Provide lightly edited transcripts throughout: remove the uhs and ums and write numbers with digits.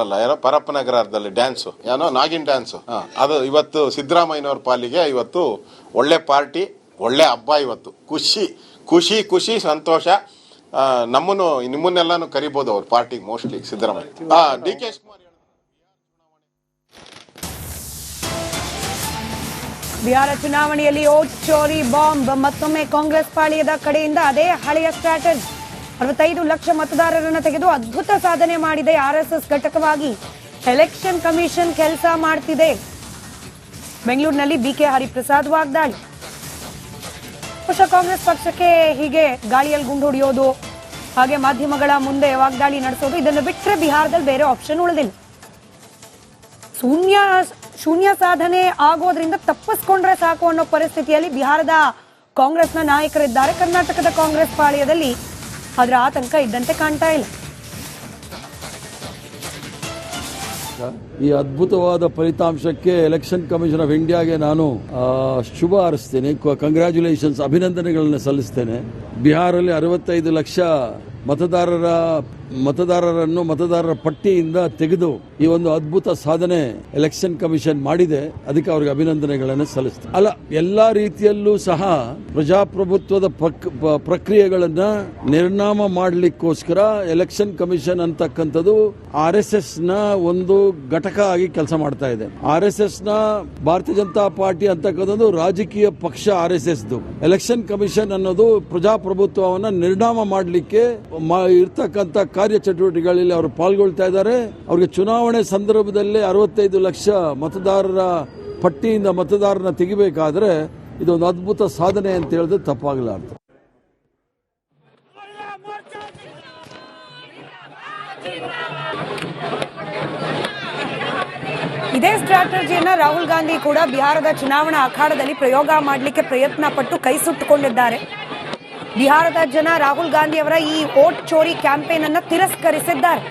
ಅಲ್ಲ ಯಾರೋ ಪರಪ್ಪನಗರದಲ್ಲಿ ಡ್ಯಾನ್ಸು ಏನೋ ನಾಗಿನ್ ಡ್ಯಾನ್ಸು ಅದು ಇವತ್ತು ಸಿದ್ದರಾಮಯ್ಯನವ್ರ ಪಾಲಿಗೆ ಇವತ್ತು ಒಳ್ಳೆ ಪಾರ್ಟಿ, ಒಳ್ಳೆ ಹಬ್ಬ. ಇವತ್ತು ಖುಷಿ ಖುಷಿ ಖುಷಿ ಸಂತೋಷ. ನಿಮ್ಮನ್ನೆಲ್ಲಾನು ಕರಿಬಹುದು ಅವ್ರ ಪಾರ್ಟಿಗೆ mostly Siddaramaiah. D K Shivakumar Bihar ಚುನಾವಣೆಯಲ್ಲಿ ಓಟ್ ಚೋರಿ ಬಾಂಬ್ ಮತ್ತೊಮ್ಮೆ ಕಾಂಗ್ರೆಸ್ ಪಾಳಿಯದ ಕಡೆಯಿಂದ ಅದೇ ಹಳೆಯ ಸ್ಟ್ರಾಟಜಿ. 65 ಲಕ್ಷ ಮತದಾರರನ್ನು ತೆಗೆದು ಅದ್ಭುತ ಸಾಧನೆ ಮಾಡಿದೆ ಆರ್ಎಸ್ಎಸ್ ಘಟಕವಾಗಿ. ಎಲೆಕ್ಷನ್ ಕಮಿಷನ್ ಕೆಲಸ ಮಾಡ್ತಿದೆ. ಬೆಂಗಳೂರಿನಲ್ಲಿ ಬಿಕೆ ಹರಿಪ್ರಸಾದ್ ವಾಗ್ದಾಳಿ. ಕಾಂಗ್ರೆಸ್ ಪಕ್ಷಕ್ಕೆ ಹೀಗೆ ಗಾಳಿಯಲ್ಲಿ ಗುಂಡು ಹೊಡೆಯೋದು, ಹಾಗೆ ಮಾಧ್ಯಮಗಳ ಮುಂದೆ ವಾಗ್ದಾಳಿ ನಡೆಸೋದು, ಇದನ್ನು ಬಿಟ್ಟರೆ ಬಿಹಾರದಲ್ಲಿ ಬೇರೆ ಆಪ್ಷನ್ ಉಳಿದಿಲ್ಲ. ಶೂನ್ಯ ಸಾಧನೆ ಆಗೋದ್ರಿಂದ ತಪ್ಪಿಸ್ಕೊಂಡ್ರೆ ಸಾಕು ಅನ್ನೋ ಪರಿಸ್ಥಿತಿಯಲ್ಲಿ ಬಿಹಾರದ ಕಾಂಗ್ರೆಸ್ನ ನಾಯಕರಿದ್ದಾರೆ. ಕರ್ನಾಟಕದ ಕಾಂಗ್ರೆಸ್ ಪಾಳ್ಯದಲ್ಲಿ ಅದರ ಆತಂಕ ಇದ್ದಂತೆ ಕಾಣ್ತಾ ಇಲ್ಲ. ಈ ಅದ್ಭುತವಾದ ಫಲಿತಾಂಶಕ್ಕೆ ಎಲೆಕ್ಷನ್ ಕಮಿಷನ್ ಆಫ್ ಇಂಡಿಯಾಗೆ ನಾನು ಶುಭ ಹಾರೈಸ್ತೇನೆ. ಕಂಗ್ರ್ಯಾಚುಲೇಷನ್ಸ್, ಅಭಿನಂದನೆಗಳನ್ನು ಸಲ್ಲಿಸ್ತೇನೆ. ಬಿಹಾರಲ್ಲಿ 65 ಲಕ್ಷ ಮತದಾರರನ್ನು ಮತದಾರರ ಪಟ್ಟಿಯಿಂದ ತೆಗೆದು ಈ ಒಂದು ಅದ್ಭುತ ಸಾಧನೆ ಎಲೆಕ್ಷನ್ ಕಮಿಷನ್ ಮಾಡಿದೆ. ಅದಕ್ಕೆ ಅವರಿಗೆ ಅಭಿನಂದನೆಗಳನ್ನು ಸಲ್ಲಿಸ್ತೇನೆ. ಅಲ್ಲ, ಎಲ್ಲಾ ರೀತಿಯಲ್ಲೂ ಸಹ ಪ್ರಜಾಪ್ರಭುತ್ವದ ಪ್ರಕ್ರಿಯೆಗಳನ್ನ ನಿರ್ನಾಮ ಮಾಡಲಿಕ್ಕೋಸ್ಕರ ಎಲೆಕ್ಷನ್ ಕಮಿಷನ್ ಅಂತಕ್ಕಂಥದ್ದು RSS ನ ಒಂದು ಘಟಕ ಆಗಿ ಕೆಲಸ ಮಾಡ್ತಾ ಇದೆ. RSS ನ ಭಾರತೀಯ ಜನತಾ ಪಾರ್ಟಿ ಅಂತಕ್ಕಂಥದ್ದು ರಾಜಕೀಯ ಪಕ್ಷ. RSS ಎಲೆಕ್ಷನ್ ಕಮಿಷನ್ ಅನ್ನೋದು ಪ್ರಜಾಪ್ರಭುತ್ವವನ್ನ ನಿರ್ನಾಮ ಮಾಡಲಿಕ್ಕೆ ಇರ್ತಕ್ಕಂಥ ಕಾರ್ಯಚಟುವಟಿಕೆಗಳಲ್ಲಿ ಅವರು ಪಾಲ್ಗೊಳ್ತಾ ಇದ್ದಾರೆ. ಅವರಿಗೆ ಚುನಾವಣೆ ಸಂದರ್ಭದಲ್ಲಿ 65 ಲಕ್ಷ ಮತದಾರರ ಪಟ್ಟಿಯಿಂದ ಮತದಾರನ ತೆಗಿಬೇಕಾದ್ರೆ ಇದೊಂದು ಅದ್ಭುತ ಸಾಧನೆ ಅಂತ ಹೇಳಿದ್ರೆ ತಪ್ಪಾಗಲಾರ್ದು. ಇದೇ ಸ್ಟ್ರಾಟಜಿಯನ್ನ ರಾಹುಲ್ ಗಾಂಧಿ ಕೂಡ ಬಿಹಾರದ ಚುನಾವಣಾ ಅಖಾಡದಲ್ಲಿ ಪ್ರಯೋಗ ಮಾಡಲಿಕ್ಕೆ ಪ್ರಯತ್ನ ಪಟ್ಟು ಕೈ ಸುಟ್ಟುಕೊಂಡಿದ್ದಾರೆ. ಬಿಹಾರದ ಜನ ರಾಹುಲ್ ಗಾಂಧಿ ಅವರ ಈ ವೋಟ್ ಚೋರಿ ಕ್ಯಾಂಪೇನ್ ಅನ್ನು ತಿರಸ್ಕರಿಸಿದ್ದಾರೆ.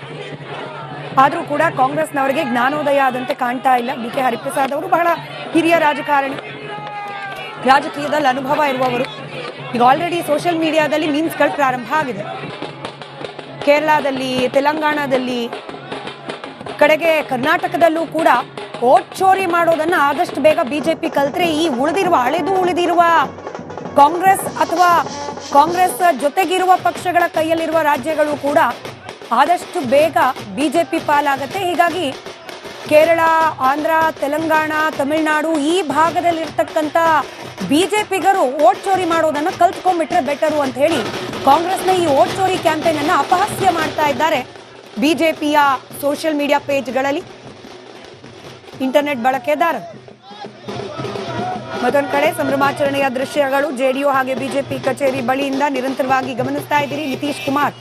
ಆದರೂ ಕೂಡ ಕಾಂಗ್ರೆಸ್ನವರಿಗೆ ಜ್ಞಾನೋದಯ ಆದಂತೆ ಕಾಣ್ತಾ ಇಲ್ಲ. ಬಿಕೆ ಹರಿಪ್ರಸಾದ್ ಅವರು ಬಹಳ ಹಿರಿಯ ರಾಜಕಾರಣಿ, ರಾಜಕೀಯದಲ್ಲಿ ಅನುಭವ ಇರುವವರು. ಈಗ ಆಲ್ರೆಡಿ ಸೋಷಿಯಲ್ ಮೀಡಿಯಾದಲ್ಲಿ ಮೀಮ್ಸ್ಗಳು ಪ್ರಾರಂಭ ಆಗಿದೆ. ಕೇರಳದಲ್ಲಿ, ತೆಲಂಗಾಣದಲ್ಲಿ, ಕಡೆಗೆ ಕರ್ನಾಟಕದಲ್ಲೂ ಕೂಡ ವೋಟ್ ಚೋರಿ ಮಾಡೋದನ್ನ ಆದಷ್ಟು ಬೇಗ ಬಿಜೆಪಿ ಕಲ್ತ್ರೆ ಈ ಉಳಿದಿರುವ ಕಾಂಗ್ರೆಸ್ ಅಥವಾ ಕಾಂಗ್ರೆಸ್ ಜೊತೆಗಿರುವ ಪಕ್ಷಗಳ ಕೈಯಲ್ಲಿರುವ ರಾಜ್ಯಗಳು ಕೂಡ ಆದಷ್ಟು ಬೇಗ ಬಿಜೆಪಿ ಪಾಲಾಗತ್ತೆ. ಹೀಗಾಗಿ ಕೇರಳ, ಆಂಧ್ರ, ತೆಲಂಗಾಣ, ತಮಿಳುನಾಡು ಈ ಭಾಗದಲ್ಲಿರ್ತಕ್ಕಂಥ ಬಿಜೆಪಿಗರು ವೋಟ್ ಚೋರಿ ಮಾಡೋದನ್ನ ಕಲ್ತ್ಕೊಂಡ್ಬಿಟ್ರೆ ಬೆಟರು ಅಂತ ಹೇಳಿ ಕಾಂಗ್ರೆಸ್ನ ಈ ವೋಟ್ ಚೋರಿ ಕ್ಯಾಂಪೇನ್ ಅನ್ನ ಅಪಹಾಸ್ಯ ಮಾಡ್ತಾ ಇದ್ದಾರೆ ಬಿಜೆಪಿಯ ಸೋಷಿಯಲ್ ಮೀಡಿಯಾ ಪೇಜ್ಗಳಲ್ಲಿ ಇಂಟರ್ನೆಟ್ ಬಳಕೆದಾರರು. ಮತ್ತೊಂದು ಕಡೆ ಸಂಭ್ರಮಾಚರಣೆಯ ದೃಶ್ಯಗಳು ಜೆಡಿಯು ಹಾಗೆ ಬಿಜೆಪಿ ಕಚೇರಿ ಬಳಿಯಿಂದ ನಿರಂತರವಾಗಿ ಗಮನಿಸ್ತಾ ಇದ್ದೀರಿ. ನಿತೀಶ್ ಕುಮಾರ್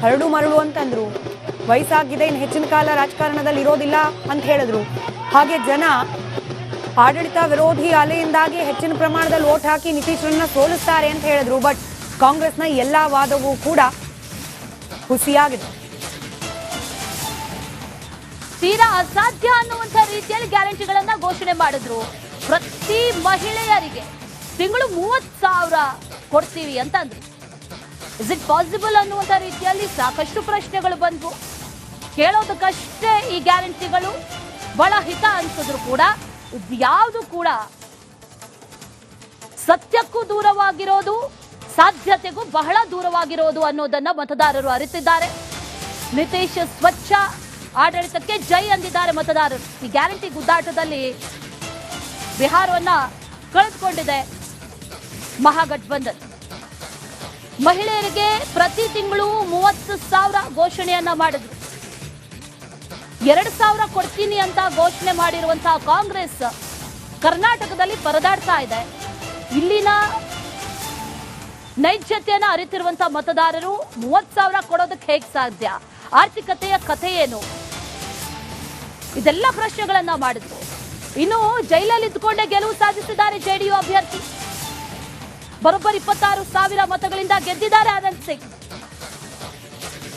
ಹರಡು ಮರಳು ಅಂತಂದ್ರು, ವಯಸ್ಸಾಗಿದೆ, ಇನ್ನು ಹೆಚ್ಚಿನ ಕಾಲ ರಾಜಕಾರಣದಲ್ಲಿ ಇರೋದಿಲ್ಲ ಅಂತ ಹೇಳಿದ್ರು. ಹಾಗೆ ಜನ ಆಡಳಿತ ವಿರೋಧಿ ಅಲೆಯಿಂದಾಗಿ ಹೆಚ್ಚಿನ ಪ್ರಮಾಣದಲ್ಲಿ ವೋಟ್ ಹಾಕಿ ನಿತೀಶ್ರನ್ನ ಸೋಲಿಸ್ತಾರೆ ಅಂತ ಹೇಳಿದ್ರು. ಬಟ್ ಕಾಂಗ್ರೆಸ್ನ ಎಲ್ಲಾ ವಾದವೂ ಕೂಡ ಹುಸಿಯಾಗಿದೆ. ತೀರಾ ಅಸಾಧ್ಯ ಅನ್ನುವಂಥ ರೀತಿಯಲ್ಲಿ ಗ್ಯಾರಂಟಿಗಳನ್ನ ಘೋಷಣೆ ಮಾಡಿದ್ರು. ಪ್ರತಿ ಮಹಿಳೆಯರಿಗೆ ತಿಂಗಳು 30,000 ಕೊಡ್ತೀವಿ ಅಂತ ಅಂದ್ರು. ಇಸ್ ಇಟ್ ಪಾಸಿಬಲ್ ಅನ್ನುವಂಥ ರೀತಿಯಲ್ಲಿ ಸಾಕಷ್ಟು ಪ್ರಶ್ನೆಗಳು ಬಂದ್ವು. ಕೇಳೋದಕ್ಕಷ್ಟೇ ಈ ಗ್ಯಾರಂಟಿಗಳು ಬಹಳ ಹಿತ ಅನ್ಸಿದ್ರು ಕೂಡ ಯಾವುದು ಕೂಡ ಸತ್ಯಕ್ಕೂ ದೂರವಾಗಿರೋದು, ಸಾಧ್ಯತೆಗೂ ಬಹಳ ದೂರವಾಗಿರೋದು ಅನ್ನೋದನ್ನ ಮತದಾರರು ಅರಿತಿದ್ದಾರೆ. ನಿತೀಶ್ ಸ್ವಚ್ಛ ಆಡಳಿತಕ್ಕೆ ಜೈ ಅಂದಿದ್ದಾರೆ ಮತದಾರರು. ಈ ಗ್ಯಾರಂಟಿ ಗುದ್ದಾಟದಲ್ಲಿ ಬಿಹಾರವನ್ನ ಕಳೆದುಕೊಂಡಿದೆ ಮಹಾಗಠಬಂಧನ್. ಮಹಿಳೆಯರಿಗೆ ಪ್ರತಿ ತಿಂಗಳು 30,000 ಘೋಷಣೆಯನ್ನ ಮಾಡಿದ್ರು. 2,000 ಕೊಡ್ತೀನಿ ಅಂತ ಘೋಷಣೆ ಮಾಡಿರುವಂತಹ ಕಾಂಗ್ರೆಸ್ ಕರ್ನಾಟಕದಲ್ಲಿ ಪರದಾಡ್ತಾ ಇದೆ. ಇಲ್ಲಿನ ನೈಜತೆಯನ್ನ ಅರಿತಿರುವಂತಹ ಮತದಾರರು 30,000 ಕೊಡೋದಕ್ಕೆ ಹೇಗೆ ಸಾಧ್ಯ, ಆರ್ಥಿಕತೆಯ ಕಥೆ ಏನು, ಇದೆಲ್ಲ ಪ್ರಶ್ನೆಗಳನ್ನ ಮಾಡಿದ್ರು. ಇನ್ನು ಜೈಲಲ್ಲಿ ಇದ್ದುಕೊಂಡೇ ಗೆಲುವು ಸಾಧಿಸಿದ್ದಾರೆ ಜೆಡಿಯು ಅಭ್ಯರ್ಥಿ. ಬರೋಬ್ಬರಿ 26,000 ಮತಗಳಿಂದ ಗೆದ್ದಿದ್ದಾರೆ ಆನಂದ್ ಸಿಂಗ್.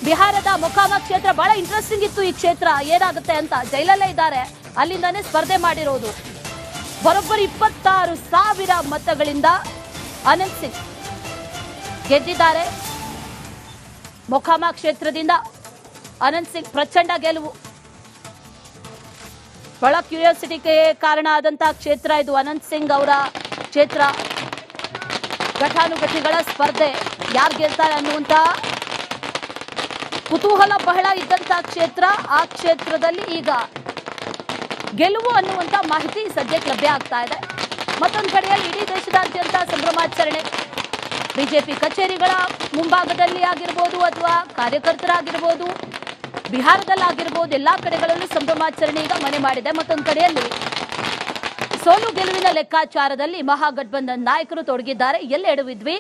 ಬಿಹಾರದ ಮೊಕಾಮ ಕ್ಷೇತ್ರ ಬಹಳ ಇಂಟ್ರೆಸ್ಟಿಂಗ್ ಇತ್ತು. ಈ ಕ್ಷೇತ್ರ ಏನಾಗುತ್ತೆ ಅಂತ ಜೈಲಲ್ಲೇ ಇದ್ದಾರೆ, ಅಲ್ಲಿಂದಾನೇ ಸ್ಪರ್ಧೆ ಮಾಡಿರೋದು. ಬರೋಬ್ಬರಿ 26,000 ಮತಗಳಿಂದ ಆನಂದ್ ಸಿಂಗ್ ಗೆದ್ದಿದ್ದಾರೆ. ಮೊಕಾಮ ಕ್ಷೇತ್ರದಿಂದ ಆನಂದ್ ಸಿಂಗ್ ಪ್ರಚಂಡ ಗೆಲುವು. ಬಹಳ ಕ್ಯೂರಿಯಾಸಿಟಿಗೆ ಕಾರಣ ಆದಂತಹ ಕ್ಷೇತ್ರ ಇದು. ಅನಂತ್ ಸಿಂಗ್ ಅವರ ಕ್ಷೇತ್ರ. ಘಟಾನುಘಟಿಗಳ ಸ್ಪರ್ಧೆ, ಯಾರು ಗೆಲ್ತಾರೆ ಅನ್ನುವಂತ ಕುತೂಹಲ ಬಹಳ ಇದ್ದಂತಹ ಕ್ಷೇತ್ರ. ಆ ಕ್ಷೇತ್ರದಲ್ಲಿ ಈಗ ಗೆಲುವು ಅನ್ನುವಂತ ಮಾಹಿತಿ ಸದ್ಯಕ್ಕೆ ಲಭ್ಯ ಆಗ್ತಾ ಇದೆ. ಮತ್ತೊಂದು ಕಡೆಯಲ್ಲಿ ಇಡೀ ದೇಶದಾದ್ಯಂತ ಸಂಭ್ರಮಾಚರಣೆ. ಬಿಜೆಪಿ ಕಚೇರಿಗಳ ಮುಂಭಾಗದಲ್ಲಿ ಆಗಿರ್ಬೋದು ಅಥವಾ ಕಾರ್ಯಕರ್ತರಾಗಿರ್ಬೋದು, ಬಿಹಾರದಲ್ಲಾಗಿರ್ಬೋದು, ಎಲ್ಲಾ ಕಡೆಗಳಲ್ಲೂ ಸಂಭ್ರಮಾಚರಣೆ ಈಗ ಮನೆ ಮಾಡಿದೆ. ಮತ್ತೊಂದು ಕಡೆಯಲ್ಲಿ ಸೋಲು ಗೆಲುವಿನ ಲೆಕ್ಕಾಚಾರದಲ್ಲಿ ಮಹಾಗಠಬಂಧನ್ ನಾಯಕರು ತೊಡಗಿದ್ದಾರೆ. ಎಲ್ಲಿ ಎಡವಿದ್ವಿ,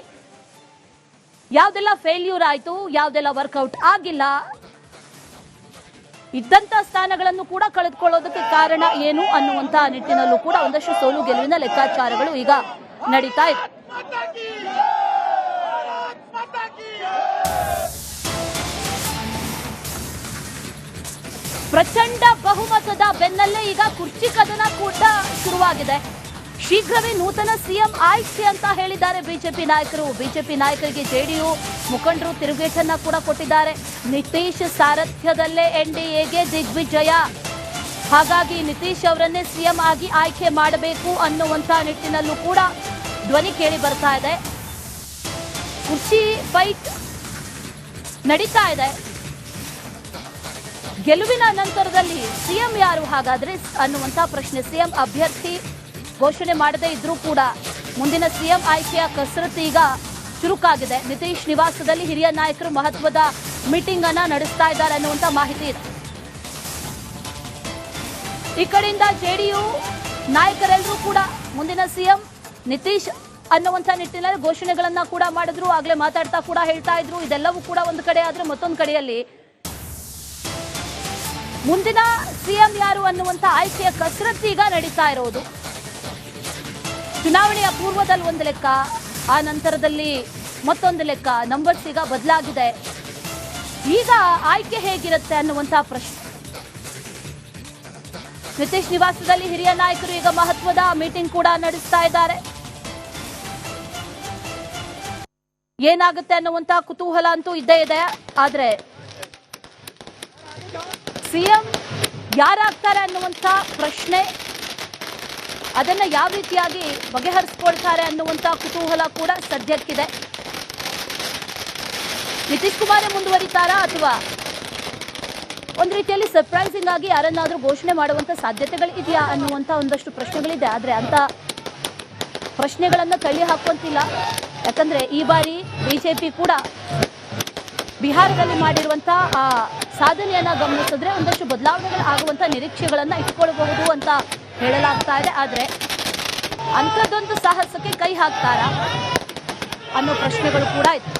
ಯಾವ್ದೆಲ್ಲ ಫೇಲ್ಯೂರ್ ಆಯ್ತು, ಯಾವ್ದೆಲ್ಲ ವರ್ಕೌಟ್ ಆಗಿಲ್ಲ, ಇದ್ದಂತ ಸ್ಥಾನಗಳನ್ನು ಕೂಡ ಕಳೆದುಕೊಳ್ಳೋದಕ್ಕೆ ಕಾರಣ ಏನು ಅನ್ನುವಂತ ನಿಟ್ಟಿನಲ್ಲೂ ಕೂಡ ಒಂದಷ್ಟು ಸೋಲು ಗೆಲುವಿನ ಲೆಕ್ಕಾಚಾರಗಳು ಈಗ ನಡೀತಾ ಇದೆ. ಪ್ರಚಂಡ ಬಹುಮತದ ಬೆನ್ನಲ್ಲೇ ಈಗ ಕುರ್ಚಿ ಕದನ ಕೂಡ ಶುರುವಾಗಿದೆ. ಶೀಘ್ರವೇ ನೂತನ ಸಿಎಂ ಆಯ್ಕೆ ಅಂತ ಹೇಳಿದ್ದಾರೆ ಬಿಜೆಪಿ ನಾಯಕರು. ಬಿಜೆಪಿ ನಾಯಕರಿಗೆ ಜೆಡಿಯು ಮುಖಂಡರು ತಿರುಗೇಟನ್ನ ಕೂಡ ಕೊಟ್ಟಿದ್ದಾರೆ. ನಿತೀಶ್ ಸಾರಥ್ಯದಲ್ಲೇ ಎನ್ಡಿಎಗೆ ದಿಗ್ವಿಜಯ, ಹಾಗಾಗಿ ನಿತೀಶ್ ಅವರನ್ನೇ ಸಿಎಂ ಆಗಿ ಆಯ್ಕೆ ಮಾಡಬೇಕು ಅನ್ನುವಂತ ನಿಟ್ಟಿನಲ್ಲೂ ಕೂಡ ಧ್ವನಿ ಕೇಳಿ ಬರ್ತಾ ಇದೆ. ಕುರ್ಚಿ ಫೈಟ್ ನಡೀತಾ ಇದೆ. ಗೆಲುವಿನ ನಂತರದಲ್ಲಿ ಸಿಎಂ ಯಾರು ಹಾಗಾದ್ರೆ ಅನ್ನುವಂತ ಪ್ರಶ್ನೆ. ಸಿಎಂ ಅಭ್ಯರ್ಥಿ ಘೋಷಣೆ ಮಾಡದೇ ಇದ್ರೂ ಕೂಡ ಮುಂದಿನ ಸಿಎಂ ಆಯ್ಕೆಯ ಕಸರತ್ತು ಈಗ ಚುರುಕಾಗಿದೆ. ನಿತೀಶ್ ನಿವಾಸದಲ್ಲಿ ಹಿರಿಯ ನಾಯಕರು ಮಹತ್ವದ ಮೀಟಿಂಗ್ ಅನ್ನ ನಡೆಸ್ತಾ ಇದ್ದಾರೆ ಅನ್ನುವಂತ ಮಾಹಿತಿ ಇದೆ. ಈ ಕಡೆಯಿಂದ ಜೆಡಿಯು ನಾಯಕರೆಲ್ಲರೂ ಕೂಡ ಮುಂದಿನ ಸಿಎಂ ನಿತೀಶ್ ಅನ್ನುವಂತ ನಿಟ್ಟಿನಲ್ಲಿ ಘೋಷಣೆಗಳನ್ನ ಕೂಡ ಮಾಡಿದ್ರು. ಆಗ್ಲೇ ಮಾತಾಡ್ತಾ ಕೂಡ ಹೇಳ್ತಾ ಇದ್ರು. ಇದೆಲ್ಲವೂ ಕೂಡ ಒಂದು ಕಡೆ ಆದ್ರೆ ಮತ್ತೊಂದು ಕಡೆಯಲ್ಲಿ ಮುಂದಿನ ಸಿಎಂ ಯಾರು ಅನ್ನುವಂತ ಆಯ್ಕೆಯ ಕಸರತ್ತು ಈಗ ನಡೀತಾ ಇರೋದು. ಚುನಾವಣೆಯ ಪೂರ್ವದಲ್ಲಿ ಒಂದು ಲೆಕ್ಕ, ಆ ನಂತರದಲ್ಲಿ ಮತ್ತೊಂದು ಲೆಕ್ಕ. ನಂಬರ್ಸ್ ಈಗ ಬದಲಾಗಿದೆ. ಈಗ ಆಯ್ಕೆ ಹೇಗಿರುತ್ತೆ ಅನ್ನುವಂತ ಪ್ರಶ್ನೆ. ನಿತೀಶ್ ನಿವಾಸದಲ್ಲಿ ಹಿರಿಯ ನಾಯಕರು ಈಗ ಮಹತ್ವದ ಮೀಟಿಂಗ್ ಕೂಡ ನಡೆಸ್ತಾ ಇದ್ದಾರೆ. ಏನಾಗುತ್ತೆ ಅನ್ನುವಂತ ಕುತೂಹಲ ಅಂತೂ ಇದ್ದೇ ಇದೆ. ಆದ್ರೆ ಸಿಎಂ ಯಾರಾಗ್ತಾರೆ ಅನ್ನುವಂಥ ಪ್ರಶ್ನೆ, ಅದನ್ನ ಯಾವ ರೀತಿಯಾಗಿ ಬಗೆಹರಿಸಿಕೊಳ್ತಾರೆ ಅನ್ನುವಂಥ ಕುತೂಹಲ ಕೂಡ ಸದ್ಯಕ್ಕಿದೆ. ನಿತೀಶ್ ಕುಮಾರ್ ಮುಂದುವರಿತಾರಾ ಅಥವಾ ಒಂದು ರೀತಿಯಲ್ಲಿ ಸರ್ಪ್ರೈಸಿಂಗ್ ಆಗಿ ಯಾರನ್ನಾದ್ರೂ ಘೋಷಣೆ ಮಾಡುವಂತ ಸಾಧ್ಯತೆಗಳು ಇದೆಯಾ ಅನ್ನುವಂಥ ಒಂದಷ್ಟು ಪ್ರಶ್ನೆಗಳಿದೆ. ಆದ್ರೆ ಅಂತ ಪ್ರಶ್ನೆಗಳನ್ನ ತಳ್ಳಿ ಹಾಕುವಂತಿಲ್ಲ. ಯಾಕಂದ್ರೆ ಈ ಬಾರಿ ಬಿಜೆಪಿ ಕೂಡ ಬಿಹಾರದಲ್ಲಿ ಮಾಡಿರುವಂತಹ ಆ ಸಾಧನೆಯನ್ನ ಗಮನಿಸಿದ್ರೆ ಒಂದಷ್ಟು ಬದಲಾವಣೆಗಳು ಆಗುವಂತ ನಿರೀಕ್ಷೆಗಳನ್ನ ಇಟ್ಕೊಳ್ಬಹುದು ಅಂತ ಹೇಳಲಾಗ್ತಾ ಇದೆ. ಆದ್ರೆ ಅಂಥದ್ದೊಂದು ಸಾಹಸಕ್ಕೆ ಕೈ ಹಾಕ್ತಾರಾ ಅನ್ನೋ ಪ್ರಶ್ನೆಗಳು ಕೂಡ ಇದೆ.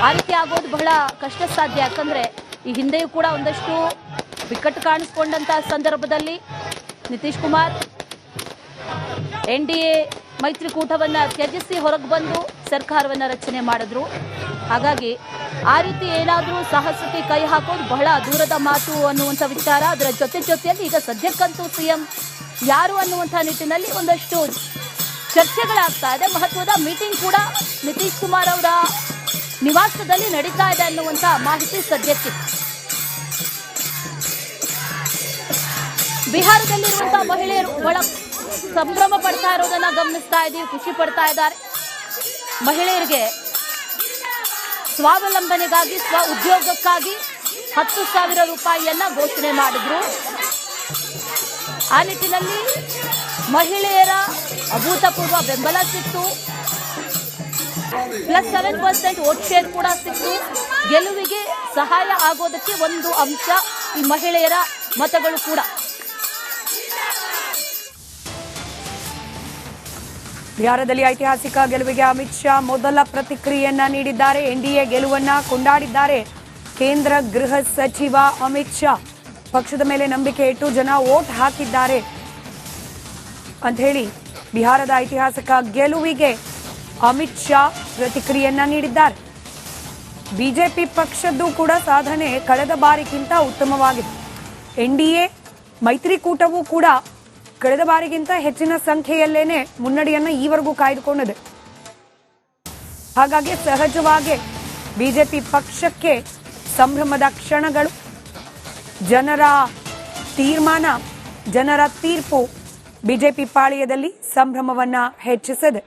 ಆ ರೀತಿ ಆಗೋದು ಬಹಳ ಕಷ್ಟ ಸಾಧ್ಯ. ಯಾಕಂದ್ರೆ ಈ ಹಿಂದೆಯೂ ಕೂಡ ಒಂದಷ್ಟು ಬಿಕ್ಕಟ್ಟು ಕಾಣಿಸ್ಕೊಂಡಂತಹ ಸಂದರ್ಭದಲ್ಲಿ ನಿತೀಶ್ ಕುಮಾರ್ ಎನ್ಡಿಎ ಮೈತ್ರಿಕೂಟವನ್ನ ತ್ಯಜಿಸಿ ಹೊರಗೆ ಬಂದು ಸರ್ಕಾರವನ್ನ ರಚನೆ ಮಾಡಿದ್ರು. ಹಾಗಾಗಿ ಆ ರೀತಿ ಏನಾದರೂ ಸಾಹಸಕ್ಕೆ ಕೈ ಹಾಕೋದು ಬಹಳ ದೂರದ ಮಾತು ಅನ್ನುವಂಥ ವಿಚಾರ. ಅದರ ಜೊತೆಯಲ್ಲಿ ಈಗ ಸದ್ಯಕ್ಕಂತೂ ಸಿಎಂ ಯಾರು ಅನ್ನುವಂಥ ನಿಟ್ಟಿನಲ್ಲಿ ಒಂದಷ್ಟು ಚರ್ಚೆಗಳಾಗ್ತಾ ಇದೆ. ಮಹತ್ವದ ಮೀಟಿಂಗ್ ಕೂಡ ನಿತೀಶ್ ಕುಮಾರ್ ಅವರ ನಿವಾಸದಲ್ಲಿ ನಡೀತಾ ಇದೆ ಅನ್ನುವಂಥ ಮಾಹಿತಿ ಸದ್ಯಕ್ಕಿದೆ. ಬಿಹಾರದಲ್ಲಿರುವಂತಹ ಮಹಿಳೆಯರು ಬಹಳ ಸಂಭ್ರಮ ಪಡ್ತಾ ಇರೋದನ್ನ ಗಮನಿಸ್ತಾ ಇದ್ದೀವಿ. ಖುಷಿ ಪಡ್ತಾ ಇದ್ದಾರೆ. ಮಹಿಳೆಯರಿಗೆ ಸ್ವಾವಲಂಬನೆಗಾಗಿ, ಸ್ವ ಉದ್ಯೋಗಕ್ಕಾಗಿ 10,000 ರೂಪಾಯಿಯನ್ನ ಘೋಷಣೆ ಮಾಡಿದ್ರು. ಆ ನಿಟ್ಟಿನಲ್ಲಿ ಮಹಿಳೆಯರ ಅಭೂತಪೂರ್ವ ಬೆಂಬಲ ಸಿಕ್ತು. +7% ವೋಟ್ ಶೇರ್ ಕೂಡ ಸಿಕ್ತು. ಗೆಲುವಿಗೆ ಸಹಾಯ ಆಗೋದಕ್ಕೆ ಒಂದು ಅಂಶ ಈ ಮಹಿಳೆಯರ ಮತಗಳು ಕೂಡ. ಬಿಹಾರದಲ್ಲಿ ಐತಿಹಾಸಿಕ ಗೆಲುವಿಗೆ ಅಮಿತ್ ಶಾ ಮೊದಲ ಪ್ರತಿಕ್ರಿಯೆಯನ್ನ ನೀಡಿದ್ದಾರೆ. ಎನ್ಡಿಎ ಗೆಲುವನ್ನ ಕೊಂಡಾಡಿದ್ದಾರೆ ಕೇಂದ್ರ ಗೃಹ ಸಚಿವ ಅಮಿತ್ ಶಾ. ಪಕ್ಷದ ಮೇಲೆ ನಂಬಿಕೆ ಇಟ್ಟು ಜನ ವೋಟ್ ಹಾಕಿದ್ದಾರೆ ಅಂತ ಹೇಳಿ ಬಿಹಾರದ ಐತಿಹಾಸಿಕ ಗೆಲುವಿಗೆ ಅಮಿತ್ ಶಾ ಪ್ರತಿಕ್ರಿಯೆಯನ್ನ ನೀಡಿದ್ದಾರೆ. ಬಿಜೆಪಿ ಪಕ್ಷದ್ದು ಕೂಡ ಸಾಧನೆ ಕಳೆದ ಬಾರಿಗಿಂತ ಉತ್ತಮವಾಗಿದೆ. ಎನ್ಡಿಎ ಮೈತ್ರಿಕೂಟವೂ ಕೂಡ ಕಳೆದ ಬಾರಿಗಿಂತ ಹೆಚ್ಚಿನ ಸಂಖ್ಯೆಯಲ್ಲೇನೆ ಮುನ್ನಡೆಯನ್ನ ಈವರೆಗೂ ಕಾಯ್ದುಕೊಂಡಿದೆ. ಹಾಗಾಗಿ ಸಹಜವಾಗಿ ಬಿಜೆಪಿ ಪಕ್ಷಕ್ಕೆ ಸಂಭ್ರಮದ ಕ್ಷಣಗಳು. ಜನರ ತೀರ್ಮಾನ ಜನರ ತೀರ್ಪು ಬಿಜೆಪಿ ಪಾಳ್ಯದಲ್ಲಿ ಸಂಭ್ರಮವನ್ನ ಹೆಚ್ಚಿಸಿದೆ.